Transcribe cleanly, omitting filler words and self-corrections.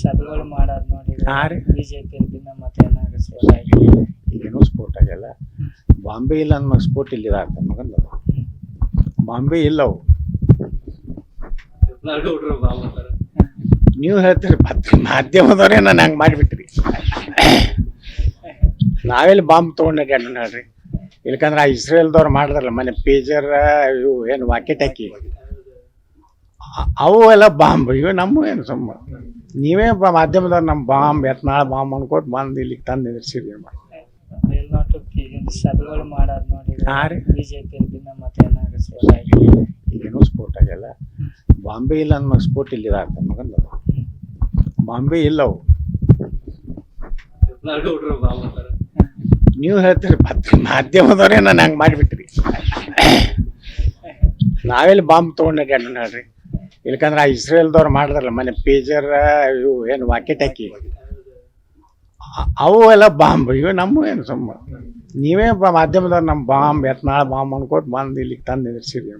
ಸಭೆಗಳು ಮಾಡೋದು ನೋಡಿದ್ರೆ ಹಾಂ ರೀ ಬಿಜೆಪಿ ಮತ್ತೆ ಏನಾದ್ರು ಸೇವೆ ಆಗಿದೆ. ಈಗೇನು ಸ್ಫೋಟ ಆಗಿಲ್ಲ. ಬಾಂಬೆ ಇಲ್ಲ ಅನ್ನೋ ಸ್ಫೋಟ ಇಲ್ಲಿದೆ ಅಂತ ಮಗಂದು. ಬಾಂಬೆ ಇಲ್ಲವು ನೀವು ಹೇಳ್ತೀರಿ ಮಾಧ್ಯಮದವ್ರೇ ನಾನು ಹಂಗೆ ಮಾಡಿಬಿಟ್ರಿ. ನಾವೆಲ್ಲಿ ಬಾಂಬ್ ತೊಗೊಂಡು ಅಡ್ಡಾಡೋಣ ಹೇಳ್ರಿ. ಇಲ್ಕಂದ್ರೆ ಆ ಇಸ್ರೇಲ್ದವ್ರು ಮಾಡಿದ್ರಲ್ಲ ಮನೆ ಪೇಜರ್ ಇವು ಏನು ವಾಕೆಟ್ ಹಾಕಿ ಅವು ಎಲ್ಲ ಬಾಂಬ್. ಇವು ನಮ್ಮ ಏನು ಸುಮ್ಮ ನೀವೇ ಮಾಧ್ಯಮದವ್ರು ನಮ್ಮ ಬಾಂಬ್ ಎತ್ನಾಳ ಬಾಂಬ್ ಅನ್ಕೋತ ಬಂದು ಇಲ್ಲಿಗೆ ತಂದು ನಿಲ್ಲಿಸಿರಿ. ಸಭೆಗಳು ಮಾಡೋದು ನೋಡಿದ್ರೆ ಹಾಂ ರೀ ಬಿಜೆಪಿ ಮತ್ತೆ ಏನಾದ್ರು ಸೇವೆ ಆಗಿದೆ. ಈಗೇನು ಸ್ಫೋಟ ಆಗಿಲ್ಲ. ಬಾಂಬೆ ಇಲ್ಲ ಅನ್ನೋ ಸ್ಫೋಟ ಇಲ್ಲಿದೆ ಅಂತ ಮಗಂದು. ಬಾಂಬೆ ಇಲ್ಲವು ನೀವು ಹೇಳ್ತೀರಿ ಮಾಧ್ಯಮದವ್ರೇ ನಾನು ಹಂಗೆ ಮಾಡಿಬಿಟ್ರಿ. ನಾವೆಲ್ಲಿ ಬಾಂಬ್ ತೊಗೊಂಡು ಅಡ್ಡಾಡೋಣ ಹೇಳ್ರಿ. ಇಲ್ಕಂದ್ರೆ ಆ ಇಸ್ರೇಲ್ದವ್ರು ಮಾಡಿದ್ರಲ್ಲ ಮನೆ ಪೇಜರ್ ಇವು ಏನು ವಾಕೆಟ್ ಹಾಕಿ ಅವು ಎಲ್ಲ ಬಾಂಬ್. ಇವು ನಮ್ಮ ಏನು ಸುಮ್ಮ ನೀವೇ ಮಾಧ್ಯಮದವ್ರು ನಮ್ಮ ಬಾಂಬ್ ಎತ್ನಾಳ ಬಾಂಬ್ ಅನ್ಕೋತ ಬಂದು ಇಲ್ಲಿಗೆ ತಂದು ನಿಲ್ಲಿಸಿರಿ.